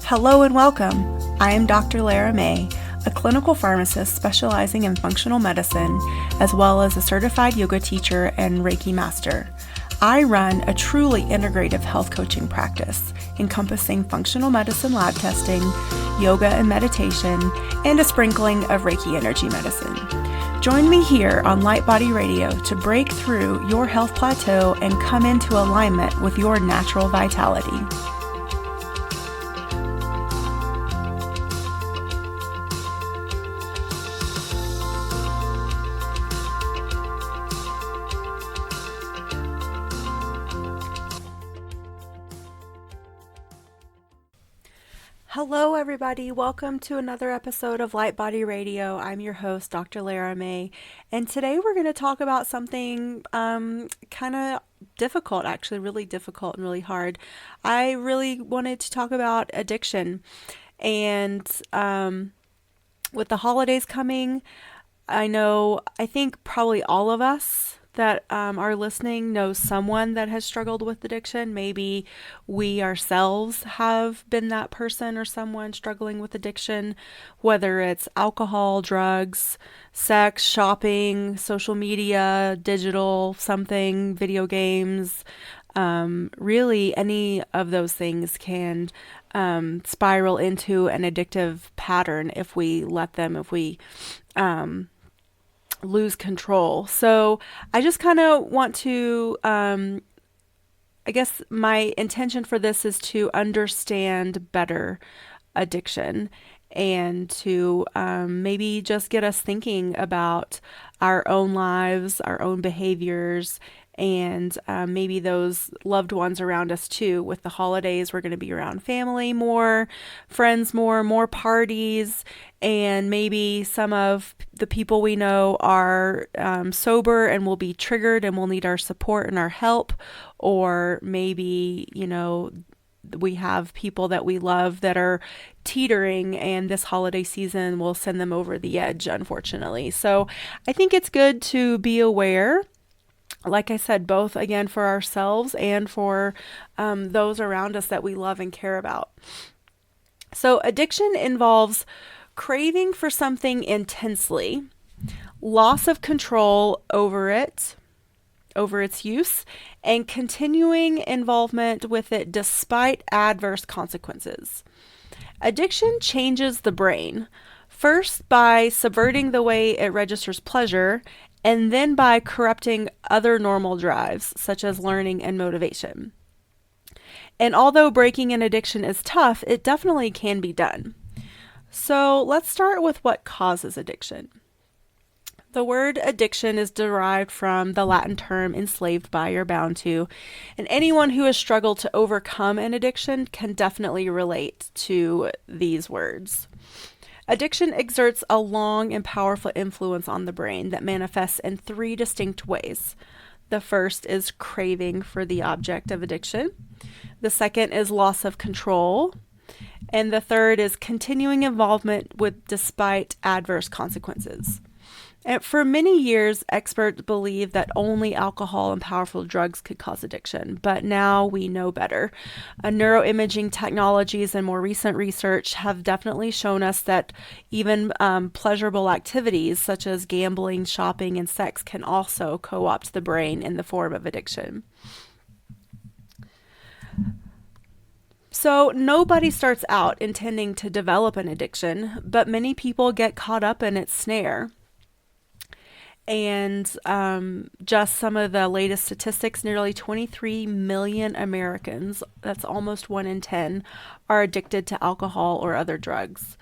Hello and welcome. I am Dr. Lara May, a clinical pharmacist specializing in functional medicine, as well as a certified yoga teacher and Reiki master. I run a truly integrative health coaching practice encompassing functional medicine lab testing, yoga and meditation, and a sprinkling of Reiki energy medicine. Join me here on Light Body Radio to break through your health plateau and come into alignment with your natural vitality. Hello everybody, welcome to another episode of Light Body Radio. I'm your host, Dr. Lara May, and today we're going to talk about something kind of difficult, actually really difficult and really hard. I really wanted to talk about addiction, and with the holidays coming, I think probably all of us that are listening know someone that has struggled with addiction. Maybe we ourselves have been that person or someone struggling with addiction, whether it's alcohol, drugs, sex, shopping, social media, digital, something, video games. Really, any of those things can spiral into an addictive pattern if we let them, if we lose control. So I just kind of want to, I guess my intention for this is to understand better addiction and to maybe just get us thinking about our own lives, our own behaviors, and maybe those loved ones around us too. With the holidays, we're going to be around family more, friends more parties, and maybe some of the people we know are sober and will be triggered and will need our support and our help. Or maybe, we have people that we love that are teetering, and this holiday season will send them over the edge, unfortunately. So I think it's good to be aware, like I said, both again for ourselves and for those around us that we love and care about. So addiction involves craving for something intensely, loss of control over its use, and continuing involvement with it despite adverse consequences. Addiction changes the brain, first by subverting the way it registers pleasure, and then by corrupting other normal drives, such as learning and motivation. And although breaking an addiction is tough, it definitely can be done. So let's start with what causes addiction. The word addiction is derived from the Latin term enslaved by or bound to, and anyone who has struggled to overcome an addiction can definitely relate to these words. Addiction exerts a long and powerful influence on the brain that manifests in three distinct ways. The first is craving for the object of addiction. The second is loss of control. And the third is continuing involvement with despite adverse consequences. And for many years, experts believed that only alcohol and powerful drugs could cause addiction, but now we know better. Neuroimaging technologies and more recent research have definitely shown us that even pleasurable activities such as gambling, shopping, and sex can also co-opt the brain in the form of addiction. So nobody starts out intending to develop an addiction, but many people get caught up in its snare. And just some of the latest statistics, nearly 23 million Americans, that's almost 1 in 10, are addicted to alcohol or other drugs.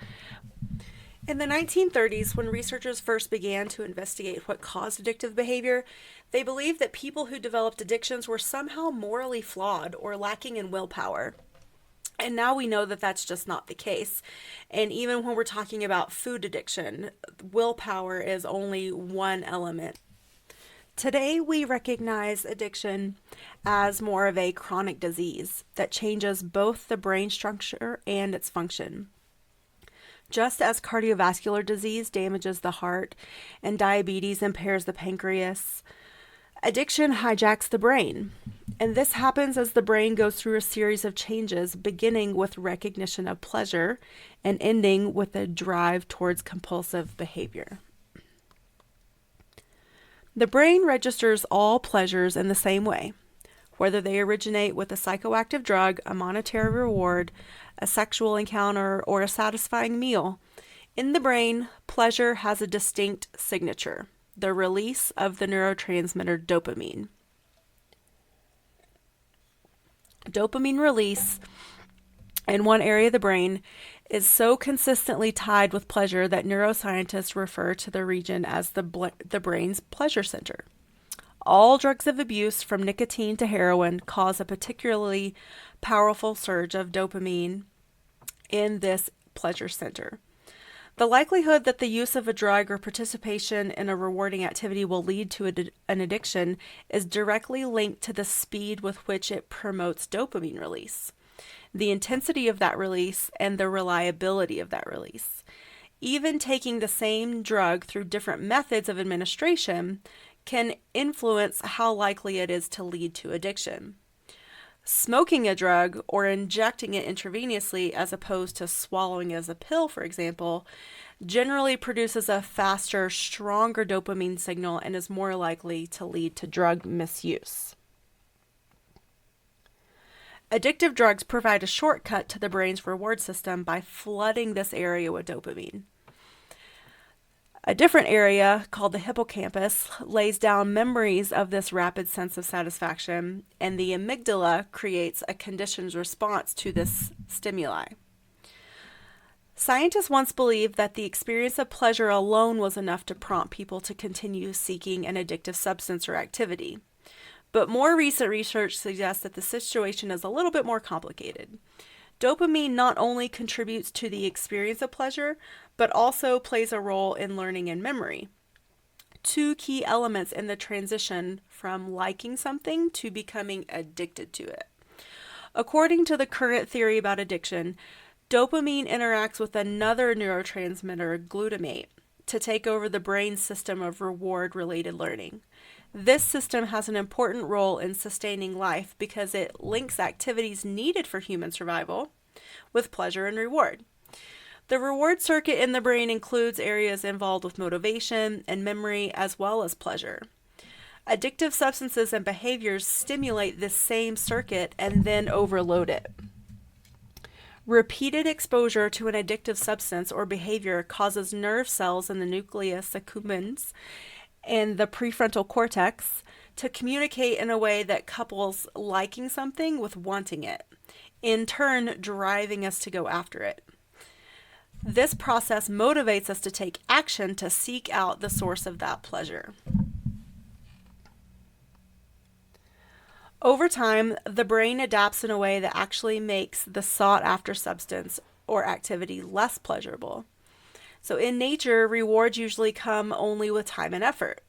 In the 1930s, when researchers first began to investigate what caused addictive behavior, they believed that people who developed addictions were somehow morally flawed or lacking in willpower. And now we know that that's just not the case. And even when we're talking about food addiction, willpower is only one element. Today, we recognize addiction as more of a chronic disease that changes both the brain structure and its function. Just as cardiovascular disease damages the heart and diabetes impairs the pancreas, addiction hijacks the brain. And this happens as the brain goes through a series of changes, beginning with recognition of pleasure and ending with a drive towards compulsive behavior. The brain registers all pleasures in the same way, whether they originate with a psychoactive drug, a monetary reward, a sexual encounter, or a satisfying meal. In the brain, pleasure has a distinct signature: the release of the neurotransmitter dopamine. Dopamine release in one area of the brain is so consistently tied with pleasure that neuroscientists refer to the region as the brain's pleasure center. All drugs of abuse, from nicotine to heroin, cause a particularly powerful surge of dopamine in this pleasure center. The likelihood that the use of a drug or participation in a rewarding activity will lead to an addiction is directly linked to the speed with which it promotes dopamine release, the intensity of that release, and the reliability of that release. Even taking the same drug through different methods of administration can influence how likely it is to lead to addiction. Smoking a drug or injecting it intravenously as opposed to swallowing as a pill, for example, generally produces a faster, stronger dopamine signal and is more likely to lead to drug misuse. Addictive drugs provide a shortcut to the brain's reward system by flooding this area with dopamine. A different area, called the hippocampus, lays down memories of this rapid sense of satisfaction, and the amygdala creates a conditioned response to this stimuli. Scientists once believed that the experience of pleasure alone was enough to prompt people to continue seeking an addictive substance or activity. But more recent research suggests that the situation is a little bit more complicated. Dopamine not only contributes to the experience of pleasure, but also plays a role in learning and memory. Two key elements in the transition from liking something to becoming addicted to it. According to the current theory about addiction, dopamine interacts with another neurotransmitter, glutamate, to take over the brain's system of reward-related learning. This system has an important role in sustaining life because it links activities needed for human survival with pleasure and reward. The reward circuit in the brain includes areas involved with motivation and memory as well as pleasure. Addictive substances and behaviors stimulate this same circuit and then overload it. Repeated exposure to an addictive substance or behavior causes nerve cells in the nucleus accumbens and the prefrontal cortex to communicate in a way that couples liking something with wanting it, in turn driving us to go after it. This process motivates us to take action to seek out the source of that pleasure. Over time, the brain adapts in a way that actually makes the sought-after substance or activity less pleasurable. So in nature, rewards usually come only with time and effort.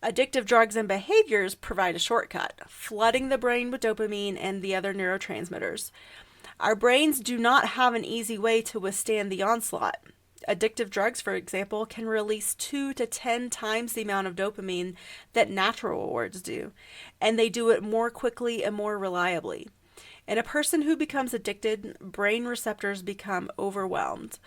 Addictive drugs and behaviors provide a shortcut, flooding the brain with dopamine and the other neurotransmitters. Our brains do not have an easy way to withstand the onslaught. Addictive drugs, for example, can release 2 to 10 times the amount of dopamine that natural rewards do, and they do it more quickly and more reliably. In a person who becomes addicted, brain receptors become overwhelmed.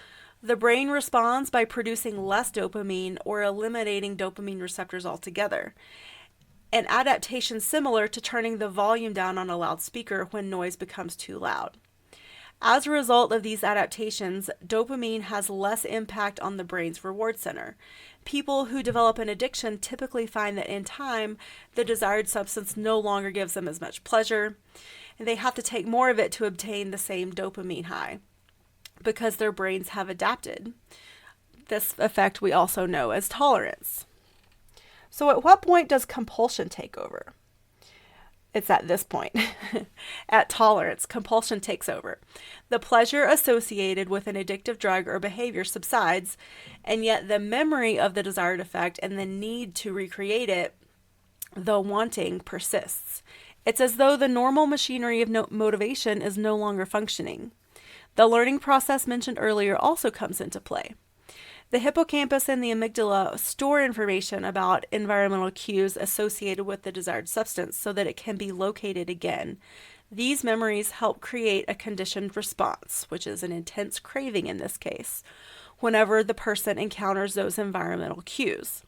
The brain responds by producing less dopamine or eliminating dopamine receptors altogether, an adaptation similar to turning the volume down on a loudspeaker when noise becomes too loud. As a result of these adaptations, dopamine has less impact on the brain's reward center. People who develop an addiction typically find that in time, the desired substance no longer gives them as much pleasure, and they have to take more of it to obtain the same dopamine high, because their brains have adapted. This effect we also know as tolerance. So at what point does compulsion take over? It's at this point. At tolerance, compulsion takes over. The pleasure associated with an addictive drug or behavior subsides, and yet the memory of the desired effect and the need to recreate it, the wanting, persists. It's as though the normal machinery of motivation is no longer functioning. The learning process mentioned earlier also comes into play. The hippocampus and the amygdala store information about environmental cues associated with the desired substance so that it can be located again. These memories help create a conditioned response, which is an intense craving in this case, whenever the person encounters those environmental cues.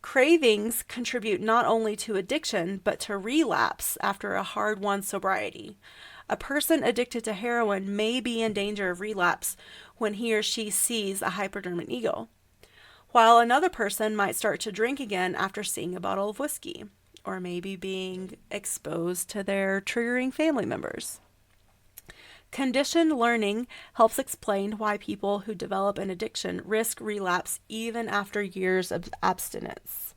Cravings contribute not only to addiction, but to relapse after a hard-won sobriety. A person addicted to heroin may be in danger of relapse when he or she sees a hypodermic needle, while another person might start to drink again after seeing a bottle of whiskey, or maybe being exposed to their triggering family members. Conditioned learning helps explain why people who develop an addiction risk relapse even after years of abstinence.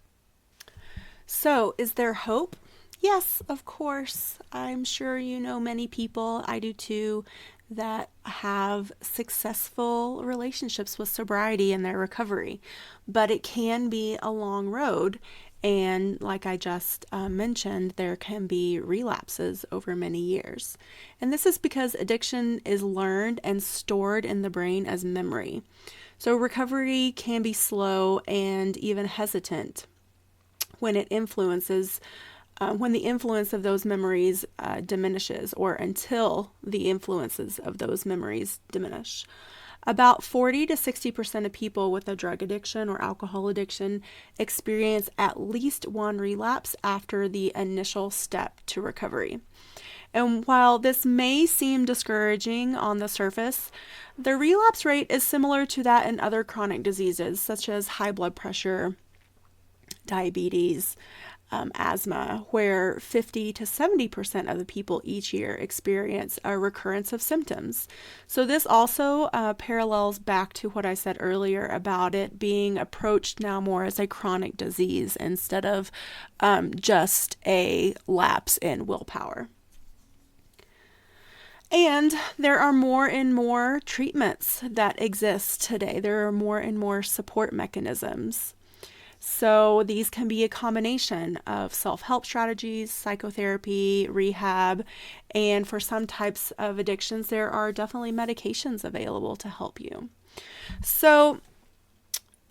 So, is there hope? Yes, of course. I'm sure you know many people, I do too, that have successful relationships with sobriety in their recovery. But it can be a long road. And like I just mentioned, there can be relapses over many years. And this is because addiction is learned and stored in the brain as memory. So recovery can be slow and even hesitant when it influences when the influence of those memories diminishes, or until the influences of those memories diminish. About 40 to 60% of people with a drug addiction or alcohol addiction experience at least one relapse after the initial step to recovery. And while this may seem discouraging on the surface, the relapse rate is similar to that in other chronic diseases such as high blood pressure, diabetes, asthma, where 50 to 70% of the people each year experience a recurrence of symptoms. So this also parallels back to what I said earlier about it being approached now more as a chronic disease instead of just a lapse in willpower. And there are more and more treatments that exist today. There are more and more support mechanisms. So these can be a combination of self-help strategies, psychotherapy, rehab, and for some types of addictions, there are definitely medications available to help you. So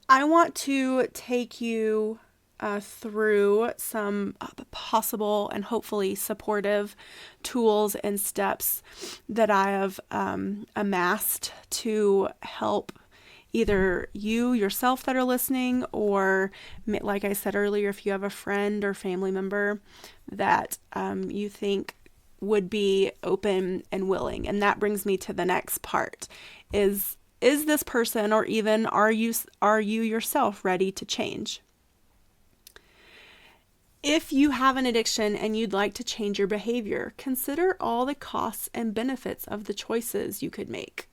I want to take you through some possible and hopefully supportive tools and steps that I have amassed to help either you yourself that are listening, or like I said earlier, if you have a friend or family member that you think would be open and willing. And that brings me to the next part is this person, or even are you yourself ready to change? If you have an addiction and you'd like to change your behavior, consider all the costs and benefits of the choices you could make.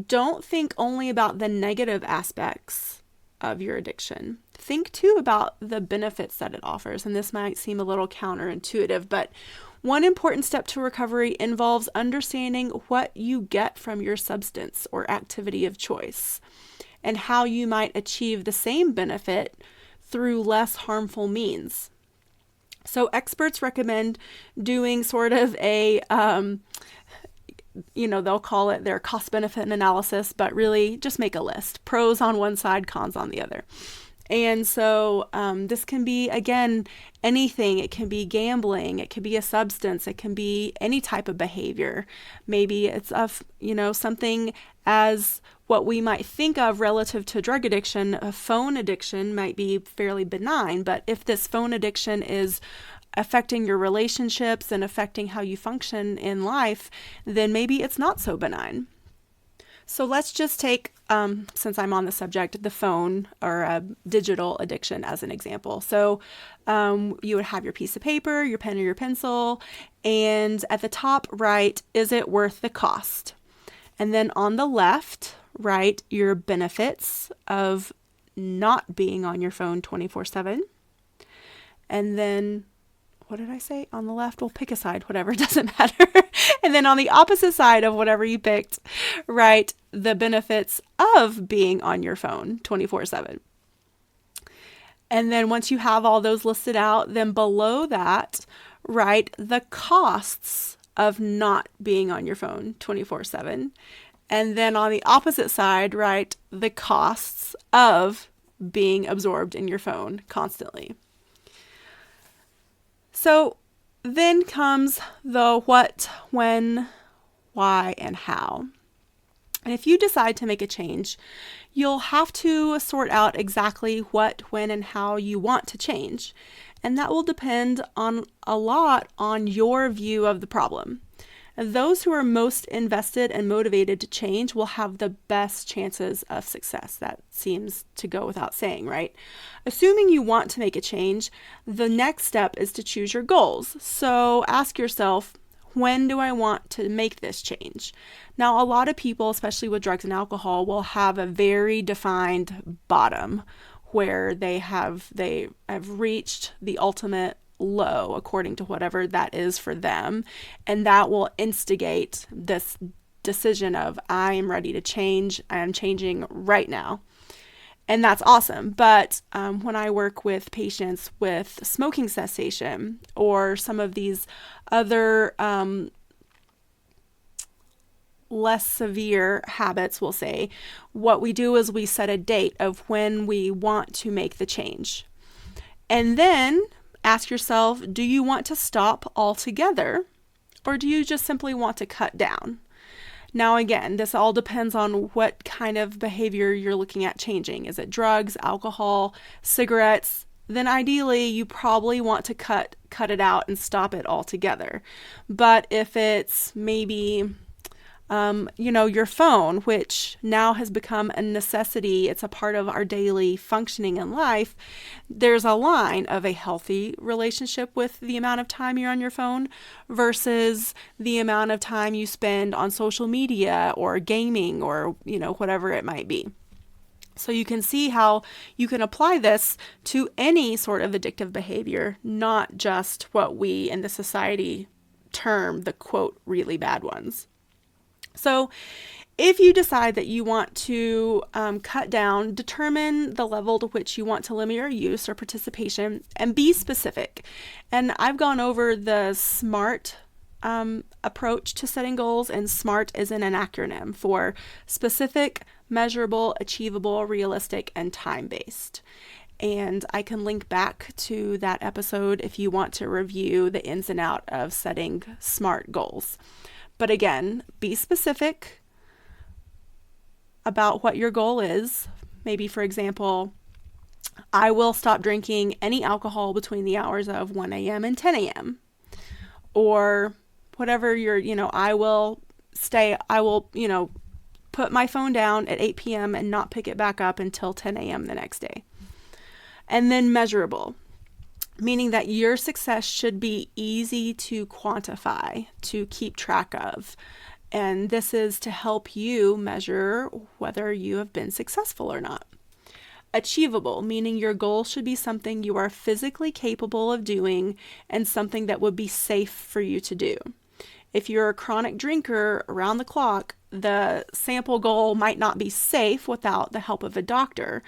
Don't think only about the negative aspects of your addiction. Think too about the benefits that it offers. And this might seem a little counterintuitive, but one important step to recovery involves understanding what you get from your substance or activity of choice, and how you might achieve the same benefit through less harmful means. So experts recommend doing sort of a they'll call it their cost-benefit analysis, but really just make a list. Pros on one side, cons on the other. And so this can be, again, anything. It can be gambling. It can be a substance. It can be any type of behavior. Maybe it's something as what we might think of relative to drug addiction. A phone addiction might be fairly benign, but if this phone addiction is affecting your relationships and affecting how you function in life, then maybe it's not so benign. So let's just take, since I'm on the subject, the phone or a digital addiction as an example. So you would have your piece of paper, your pen or your pencil, and at the top right, is it worth the cost? And then on the left, write your benefits of not being on your phone 24/7. And then what did I say? On the left, we'll pick a side, whatever, doesn't matter. And then on the opposite side of whatever you picked, write the benefits of being on your phone 24/7. And then once you have all those listed out, then below that, write the costs of not being on your phone 24/7. And then on the opposite side, right, the costs of being absorbed in your phone constantly. So then comes the what, when, why, and how. And if you decide to make a change, you'll have to sort out exactly what, when, and how you want to change. And that will depend on a lot on your view of the problem. And those who are most invested and motivated to change will have the best chances of success. That seems to go without saying, right? Assuming you want to make a change, the next step is to choose your goals. So ask yourself, when do I want to make this change? Now, a lot of people, especially with drugs and alcohol, will have a very defined bottom where they have reached the ultimate low according to whatever that is for them, and that will instigate this decision of I am ready to change. I am changing right now. And that's awesome. But when I work with patients with smoking cessation or some of these other less severe habits, we'll say, what we do is we set a date of when we want to make the change. And then ask yourself, do you want to stop altogether, or do you just simply want to cut down? Now, again, this all depends on what kind of behavior you're looking at changing. Is it drugs, alcohol, cigarettes? Then ideally, you probably want to cut it out and stop it altogether. But if it's maybe your phone, which now has become a necessity, it's a part of our daily functioning in life, there's a line of a healthy relationship with the amount of time you're on your phone versus the amount of time you spend on social media or gaming or, whatever it might be. So you can see how you can apply this to any sort of addictive behavior, not just what we in the society term the quote really bad ones. So if you decide that you want to cut down, determine the level to which you want to limit your use or participation and be specific. And I've gone over the SMART approach to setting goals, and SMART is an acronym for specific, measurable, achievable, realistic, and time-based. And I can link back to that episode if you want to review the ins and outs of setting SMART goals. But again, be specific about what your goal is. Maybe, for example, I will stop drinking any alcohol between the hours of 1 a.m. and 10 a.m. Or whatever I will put my phone down at 8 p.m. and not pick it back up until 10 a.m. the next day. And then measurable, meaning that your success should be easy to quantify, to keep track of. And this is to help you measure whether you have been successful or not. Achievable, meaning your goal should be something you are physically capable of doing and something that would be safe for you to do. If you're a chronic drinker around the clock, the sample goal might not be safe without the help of a doctor.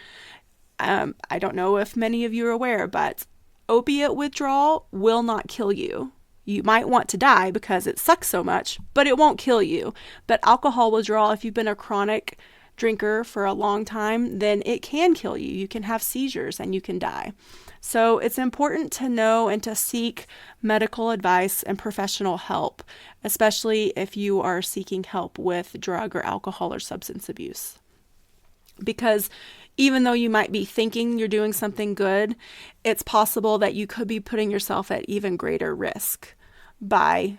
I don't know if many of you are aware, but opiate withdrawal will not kill you. You might want to die because it sucks so much, but it won't kill you. But alcohol withdrawal, if you've been a chronic drinker for a long time, then it can kill you. You can have seizures and you can die. So it's important to know and to seek medical advice and professional help, especially if you are seeking help with drug or alcohol or substance abuse. Because even though you might be thinking you're doing something good, it's possible that you could be putting yourself at even greater risk by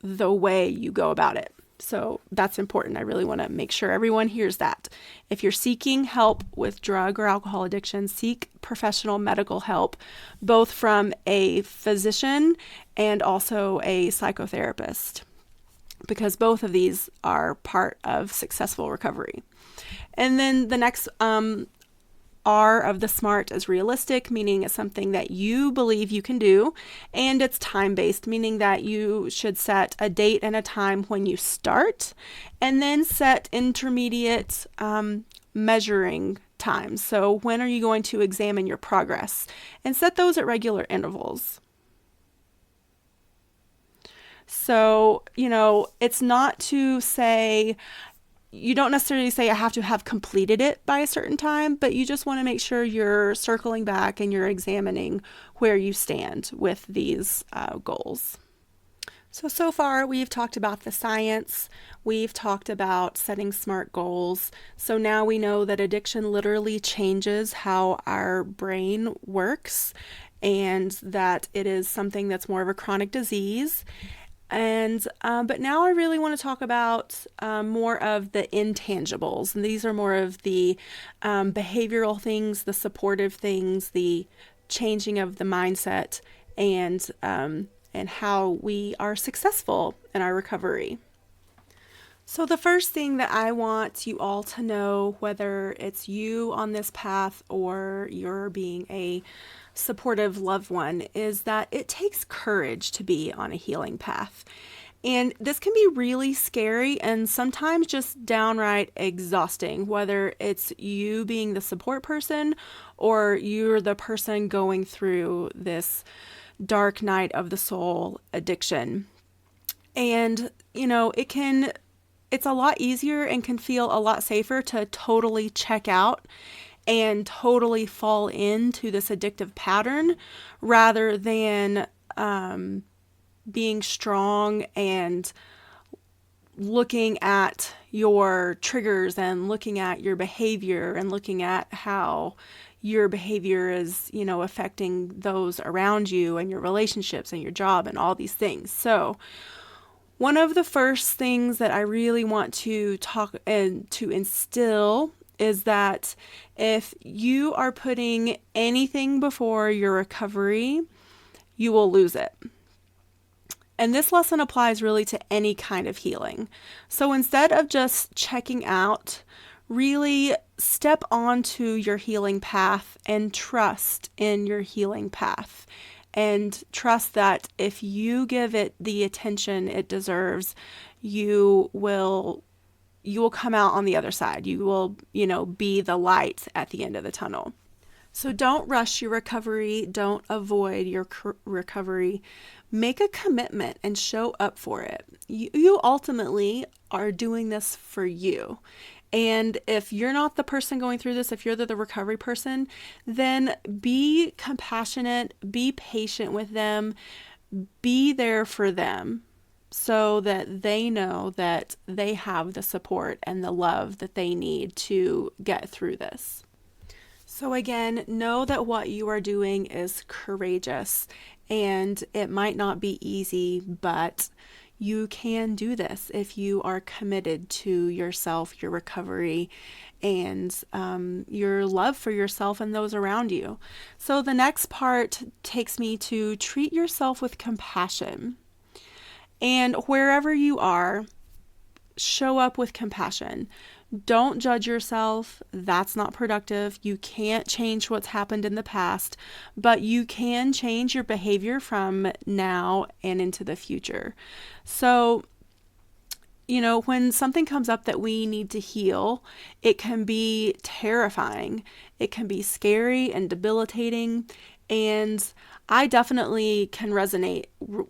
the way you go about it. So that's important. I really want to make sure everyone hears that. If you're seeking help with drug or alcohol addiction, seek professional medical help, both from a physician and also a psychotherapist, because both of these are part of successful recovery. And then the next R of the SMART is realistic, meaning it's something that you believe you can do, and it's time-based, meaning that you should set a date and a time when you start, and then set intermediate measuring times. So when are you going to examine your progress? And set those at regular intervals. So, it's not to say, you don't necessarily say I have to have completed it by a certain time, but you just want to make sure you're circling back and you're examining where you stand with these goals. So far we've talked about the science, we've talked about setting smart goals. So now we know that addiction literally changes how our brain works and that it is something that's more of a chronic disease. And but now I really want to talk about more of the intangibles, and these are more of the behavioral things, the supportive things, the changing of the mindset, and how we are successful in our recovery. So the first thing that I want you all to know, whether it's you on this path or you're being a supportive loved one, is that it takes courage to be on a healing path. And this can be really scary and sometimes just downright exhausting, whether it's you being the support person or you're the person going through this dark night of the soul addiction. And, it's a lot easier and can feel a lot safer to totally check out and totally fall into this addictive pattern rather than being strong and looking at your triggers and looking at your behavior and looking at how your behavior is, affecting those around you and your relationships and your job and all these things. So one of the first things that I really want to talk and to instill is that if you are putting anything before your recovery, you will lose it. And this lesson applies really to any kind of healing. So instead of just checking out, really step onto your healing path and trust in your healing path. And trust that if you give it the attention it deserves, you will come out on the other side. You will, be the light at the end of the tunnel. So don't rush your recovery. Don't avoid your recovery. Make a commitment and show up for it. You ultimately are doing this for you. And if you're not the person going through this, if you're the recovery person, then be compassionate, be patient with them, be there for them so that they know that they have the support and the love that they need to get through this. So again, know that what you are doing is courageous and it might not be easy, but you can do this if you are committed to yourself, your recovery, and your love for yourself and those around you. So the next part takes me to treat yourself with compassion. And wherever you are, show up with compassion. Don't judge yourself. That's not productive. You can't change what's happened in the past, but you can change your behavior from now and into the future. So, when something comes up that we need to heal, it can be terrifying. It can be scary and debilitating. And I definitely can resonate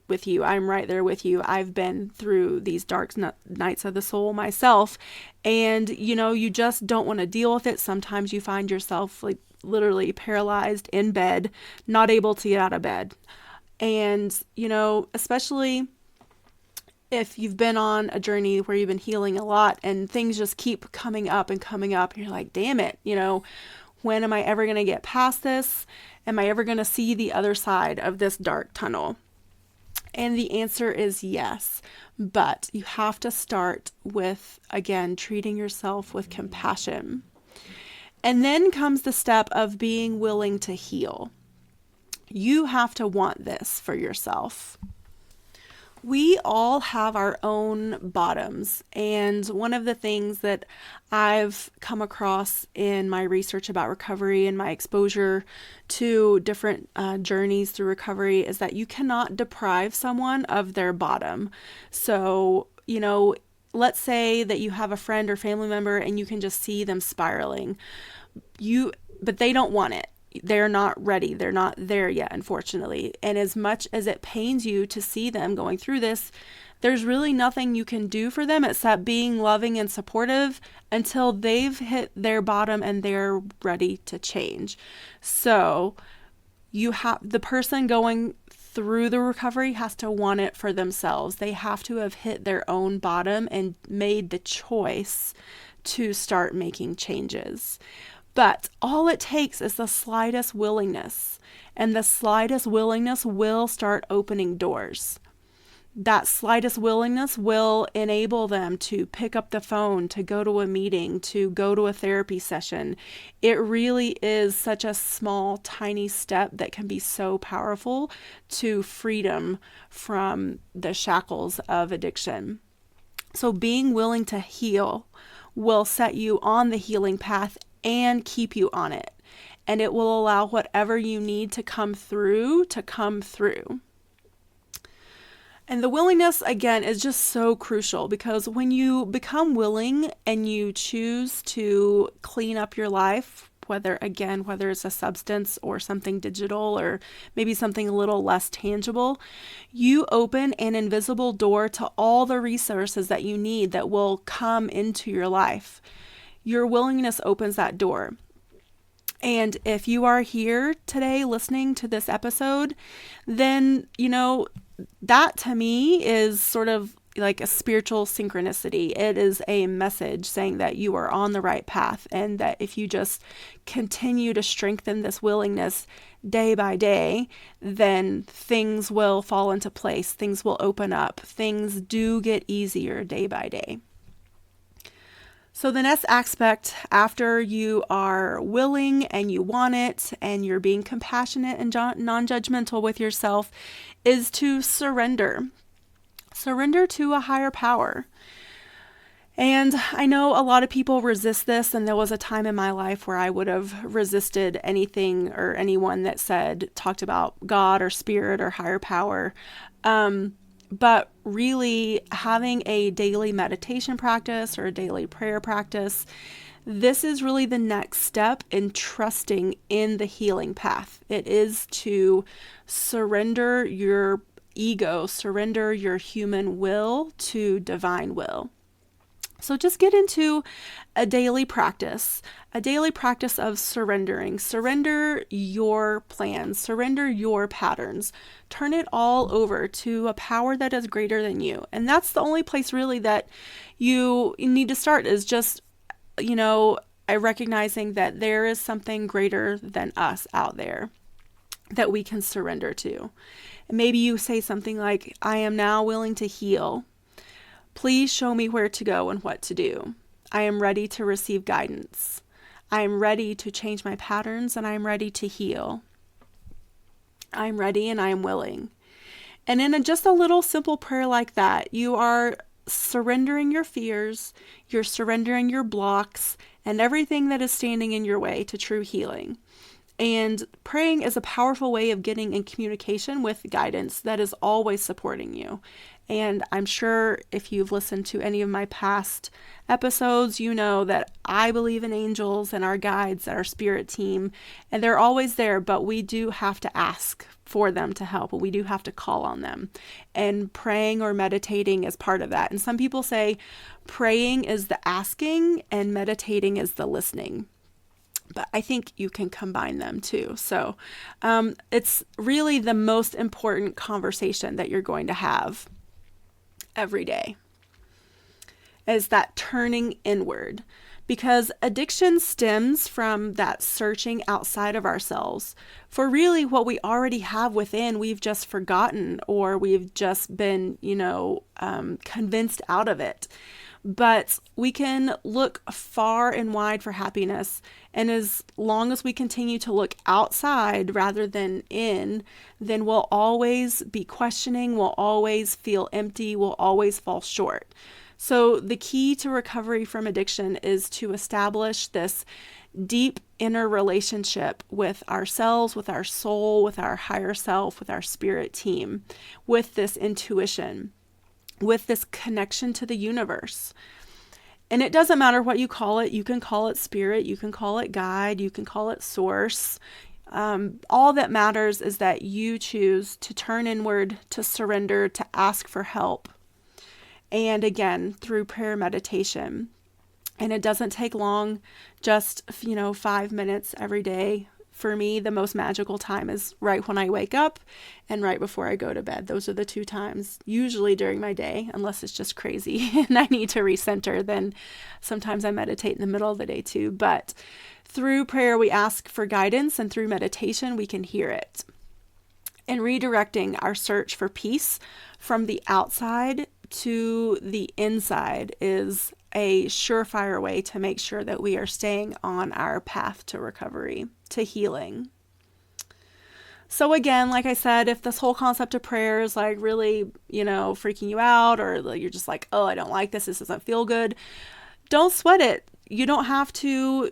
with you. I'm right there with you. I've been through these dark nights of the soul myself. And, you just don't want to deal with it. Sometimes you find yourself like literally paralyzed in bed, not able to get out of bed. And, especially if you've been on a journey where you've been healing a lot and things just keep coming up and coming up, and you're like, damn it, when am I ever going to get past this? Am I ever going to see the other side of this dark tunnel? And the answer is yes. But you have to start with, again, treating yourself with compassion. And then comes the step of being willing to heal. You have to want this for yourself. We all have our own bottoms, and one of the things that I've come across in my research about recovery and my exposure to different journeys through recovery is that you cannot deprive someone of their bottom. So, let's say that you have a friend or family member and you can just see them spiraling, but they don't want it. They're not ready. They're not there yet, unfortunately. And as much as it pains you to see them going through this, There's really nothing you can do for them except being loving and supportive until they've hit their bottom and they're ready to change. So you have the person going through the recovery has to want it for themselves. They have to have hit their own bottom and made the choice to start making changes. But all it takes is the slightest willingness, and the slightest willingness will start opening doors. That slightest willingness will enable them to pick up the phone, to go to a meeting, to go to a therapy session. It really is such a small, tiny step that can be so powerful to freedom from the shackles of addiction. So being willing to heal will set you on the healing path and keep you on it. And it will allow whatever you need to come through to come through. And the willingness, again, is just so crucial, because when you become willing and you choose to clean up your life, whether it's a substance or something digital or maybe something a little less tangible, you open an invisible door to all the resources that you need that will come into your life. Your willingness opens that door. And if you are here today listening to this episode, then, that to me is sort of like a spiritual synchronicity. It is a message saying that you are on the right path, and that if you just continue to strengthen this willingness day by day, then things will fall into place. Things will open up. Things do get easier day by day. So the next aspect, after you are willing and you want it and you're being compassionate and non-judgmental with yourself, is to surrender. Surrender to a higher power. And I know a lot of people resist this, and there was a time in my life where I would have resisted anything or anyone that talked about God or spirit or higher power. But really having a daily meditation practice or a daily prayer practice, this is really the next step in trusting in the healing path. It is to surrender your ego, surrender your human will to divine will. So just get into a daily practice of surrendering. Surrender your plans, surrender your patterns, turn it all over to a power that is greater than you. And that's the only place really that you need to start, is just, recognizing that there is something greater than us out there that we can surrender to. And maybe you say something like, I am now willing to heal. Please show me where to go and what to do. I am ready to receive guidance. I am ready to change my patterns, and I am ready to heal. I am ready and I am willing. And in just a little simple prayer like that, you are surrendering your fears, you're surrendering your blocks, and everything that is standing in your way to true healing. And praying is a powerful way of getting in communication with guidance that is always supporting you. And I'm sure if you've listened to any of my past episodes, you know that I believe in angels and our guides, our spirit team, and they're always there, but we do have to ask for them to help. We do have to call on them. And praying or meditating is part of that. And some people say praying is the asking and meditating is the listening. But I think you can combine them too. So it's really the most important conversation that you're going to have every day, is that turning inward. Because addiction stems from that searching outside of ourselves for really what we already have within. We've just forgotten, or we've just been, convinced out of it. But we can look far and wide for happiness. And as long as we continue to look outside rather than in, then we'll always be questioning, we'll always feel empty, we'll always fall short. So the key to recovery from addiction is to establish this deep inner relationship with ourselves, with our soul, with our higher self, with our spirit team, with this intuition, with this connection to the universe. And it doesn't matter what you call it. You can call it spirit, you can call it guide, you can call it source. All that matters is that you choose to turn inward, to surrender, to ask for help. and again, through prayer meditation. And it doesn't take long, just, 5 minutes every day. For me, the most magical time is right when I wake up and right before I go to bed. Those are the two times, usually during my day, unless it's just crazy and I need to recenter. Then sometimes I meditate in the middle of the day too. But through prayer, we ask for guidance, and through meditation, we can hear it. And redirecting our search for peace from the outside to the inside is a surefire way to make sure that we are staying on our path to recovery, to healing. So again, like I said, if this whole concept of prayer is like really, freaking you out, or you're just like, oh, I don't like this doesn't feel good, don't sweat it. You don't have to,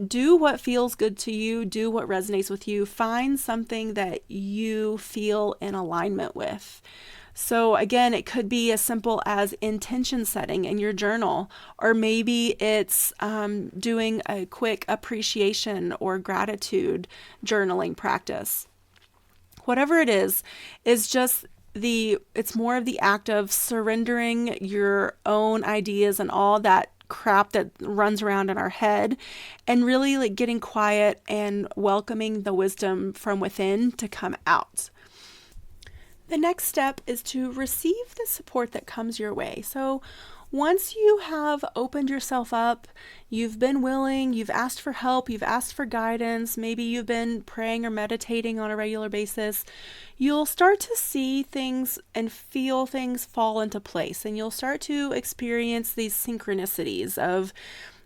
do what feels good to you, do what resonates with you. Find something that you feel in alignment with. So again, it could be as simple as intention setting in your journal, or maybe it's doing a quick appreciation or gratitude journaling practice. Whatever it is just it's more of the act of surrendering your own ideas and all that crap that runs around in our head, and really like getting quiet and welcoming the wisdom from within to come out. The next step is to receive the support that comes your way. So once you have opened yourself up, you've been willing, you've asked for help, you've asked for guidance, maybe you've been praying or meditating on a regular basis, you'll start to see things and feel things fall into place. And you'll start to experience these synchronicities of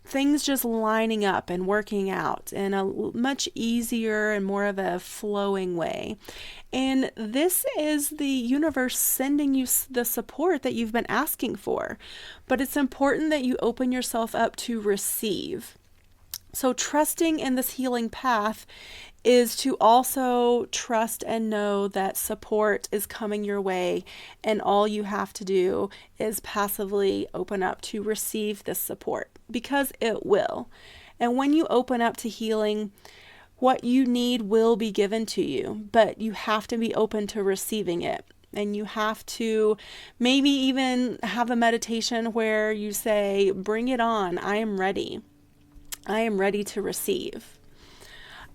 things just lining up and working out in a much easier and more of a flowing way. And this is the universe sending you the support that you've been asking for. But it's important that you open yourself up to receive. So trusting in this healing path is to also trust and know that support is coming your way, and all you have to do is passively open up to receive this support, because it will. And when you open up to healing, what you need will be given to you, but you have to be open to receiving it. And you have to maybe even have a meditation where you say, bring it on, I am ready. I am ready to receive.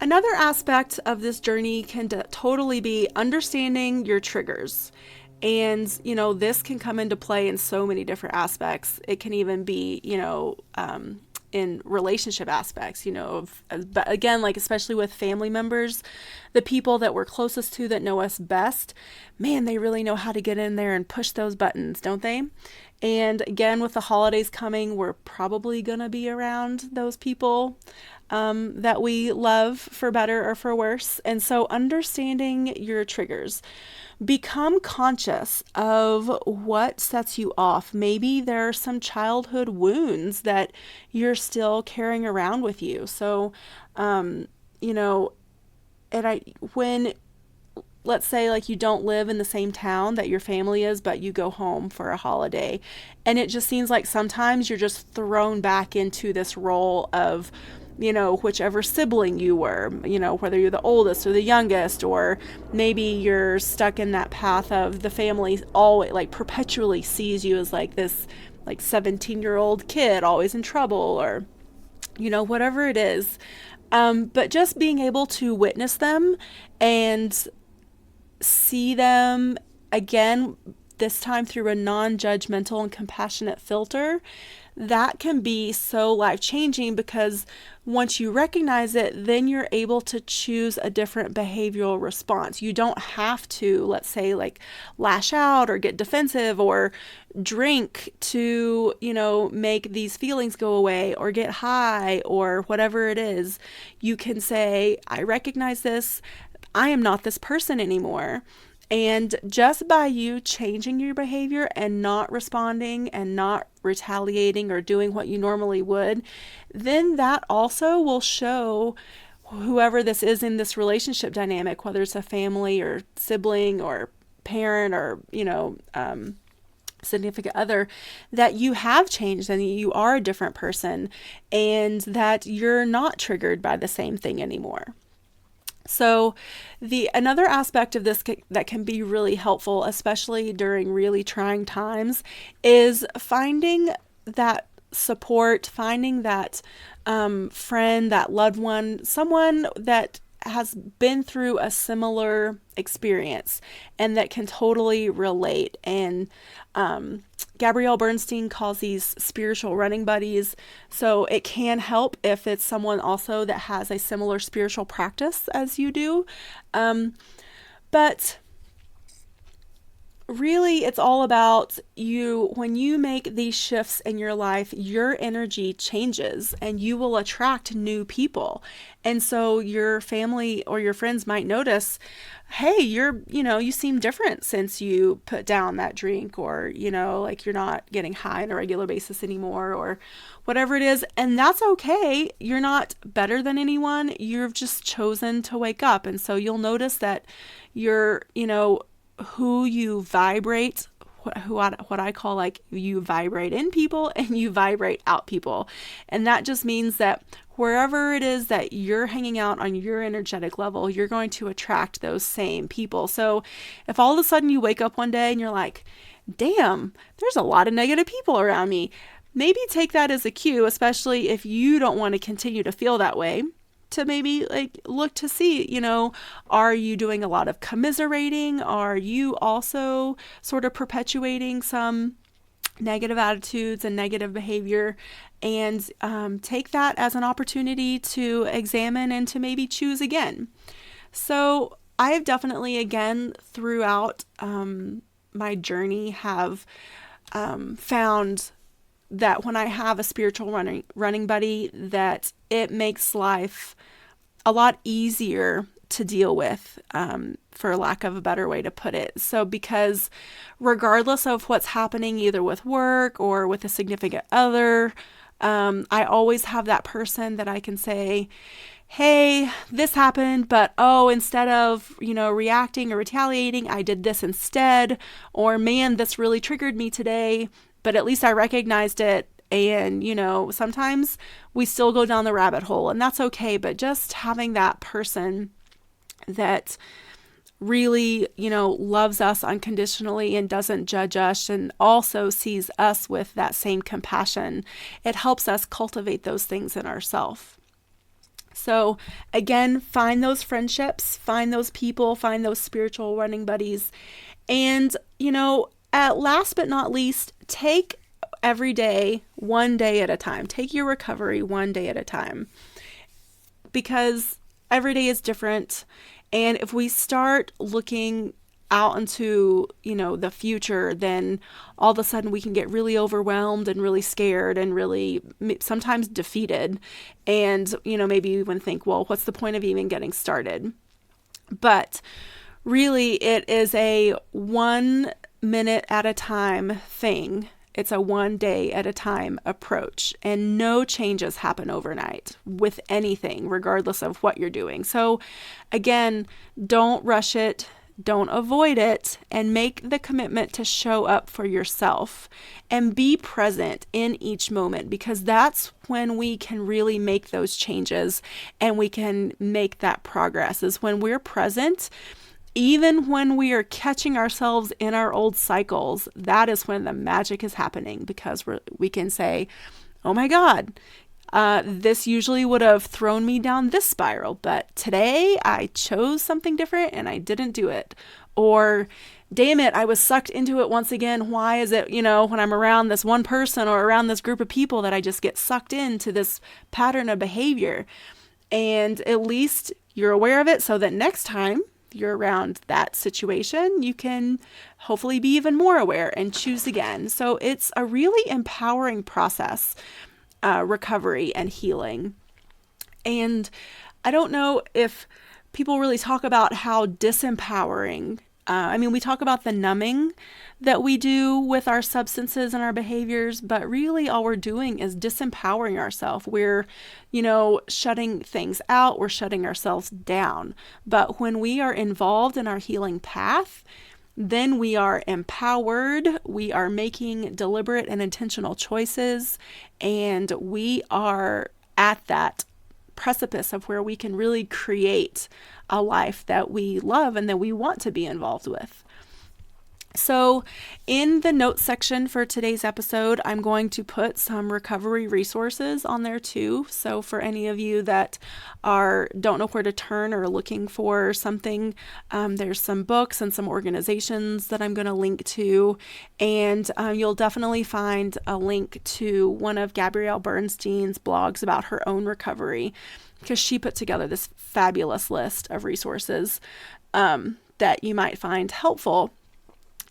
Another aspect of this journey can totally be understanding your triggers. And, this can come into play in so many different aspects. It can even be, in relationship aspects, but again, like especially with family members, the people that we're closest to that know us best, man, they really know how to get in there and push those buttons, don't they? And again, with the holidays coming, we're probably going to be around those people that we love, for better or for worse. And so understanding your triggers, become conscious of what sets you off. Maybe there are some childhood wounds that you're still carrying around with you. So, when, let's say, like, you don't live in the same town that your family is, but you go home for a holiday, and it just seems like sometimes you're just thrown back into this role of, whichever sibling you were, whether you're the oldest or the youngest, or maybe you're stuck in that path of the family always, like, perpetually sees you as like this, like, 17-year-old kid always in trouble, or, whatever it is. But just being able to witness them and see them again, this time through a non-judgmental and compassionate filter, that can be so life-changing, because once you recognize it, then you're able to choose a different behavioral response. You don't have to, let's say, like, lash out or get defensive or drink to, make these feelings go away, or get high, or whatever it is. You can say, I recognize this. I am not this person anymore. And just by you changing your behavior and not responding and not retaliating or doing what you normally would, then that also will show whoever this is in this relationship dynamic, whether it's a family or sibling or parent or, significant other, that you have changed and you are a different person, and that you're not triggered by the same thing anymore. So, the another aspect of this that can be really helpful, especially during really trying times, is finding that support, finding that friend, that loved one, someone that has been through a similar experience and that can totally relate. And Gabrielle Bernstein calls these spiritual running buddies. So it can help if it's someone also that has a similar spiritual practice as you do. But really, it's all about you. When you make these shifts in your life, your energy changes and you will attract new people. And so your family or your friends might notice, hey, you seem different since you put down that drink, or, like you're not getting high on a regular basis anymore, or whatever it is. And that's okay. You're not better than anyone. You've just chosen to wake up. And so you'll notice that you're, who you vibrate, what I call, like, you vibrate in people and you vibrate out people. And that just means that wherever it is that you're hanging out on your energetic level, you're going to attract those same people. So if all of a sudden you wake up one day and you're like, damn, there's a lot of negative people around me, maybe take that as a cue, especially if you don't want to continue to feel that way, to maybe like look to see, are you doing a lot of commiserating? Are you also sort of perpetuating some negative attitudes and negative behavior? And take that as an opportunity to examine and to maybe choose again. So I have definitely, again, throughout my journey, have found that when I have a spiritual running buddy, that it makes life a lot easier to deal with, for lack of a better way to put it. So because regardless of what's happening, either with work or with a significant other, I always have that person that I can say, hey, this happened, but instead of, reacting or retaliating, I did this instead. Or, man, this really triggered me today, but at least I recognized it. And, sometimes we still go down the rabbit hole, and that's okay. But just having that person that really, loves us unconditionally and doesn't judge us, and also sees us with that same compassion, it helps us cultivate those things in ourselves. So again, find those friendships, find those people, find those spiritual running buddies. And, at last but not least, take every day, one day at a time. Take your recovery one day at a time, because every day is different. And if we start looking out into, the future, then all of a sudden we can get really overwhelmed and really scared and really sometimes defeated. And, maybe even think, well, what's the point of even getting started? But really, it is a 1 minute at a time thing. It's a 1 day at a time approach, and no changes happen overnight with anything, regardless of what you're doing. So again, don't rush it, don't avoid it, and make the commitment to show up for yourself and be present in each moment, because that's when we can really make those changes and we can make that progress, is when we're present. Even when we are catching ourselves in our old cycles, that is when the magic is happening, because we can say, oh my God, this usually would have thrown me down this spiral, but today I chose something different and I didn't do it. Or, damn it, I was sucked into it once again. Why is it, when I'm around this one person or around this group of people, that I just get sucked into this pattern of behavior? And at least you're aware of it, so that next time you're around that situation, you can hopefully be even more aware and choose again. So it's a really empowering process, recovery and healing. And I don't know if people really talk about how disempowering. We talk about the numbing that we do with our substances and our behaviors, but really all we're doing is disempowering ourselves. We're, shutting things out. We're shutting ourselves down. But when we are involved in our healing path, then we are empowered. We are making deliberate and intentional choices, and we are at that precipice of where we can really create a life that we love and that we want to be involved with. So in the notes section for today's episode, I'm going to put some recovery resources on there too. So for any of you that don't know where to turn or looking for something, there's some books and some organizations that I'm going to link to. And you'll definitely find a link to one of Gabrielle Bernstein's blogs about her own recovery, because she put together this fabulous list of resources that you might find helpful.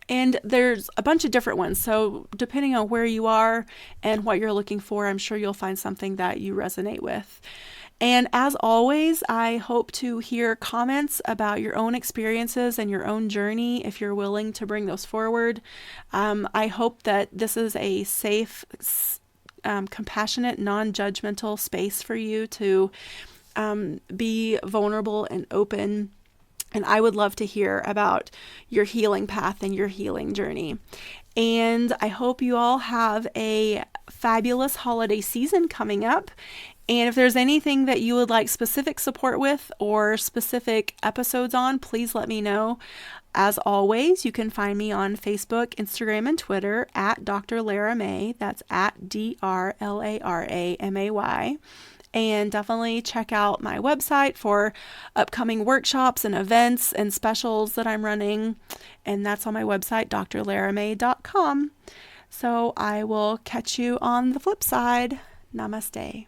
And there's a bunch of different ones. So depending on where you are and what you're looking for, I'm sure you'll find something that you resonate with. And as always, I hope to hear comments about your own experiences and your own journey if you're willing to bring those forward. I hope that this is a safe, compassionate, non-judgmental space for you to be vulnerable and open. And I would love to hear about your healing path and your healing journey. And I hope you all have a fabulous holiday season coming up. And if there's anything that you would like specific support with or specific episodes on, please let me know. As always, you can find me on Facebook, Instagram, and Twitter at Dr. Lara May. That's at DrLaramay. And definitely check out my website for upcoming workshops and events and specials that I'm running. And that's on my website, drlaramay.com. So I will catch you on the flip side. Namaste.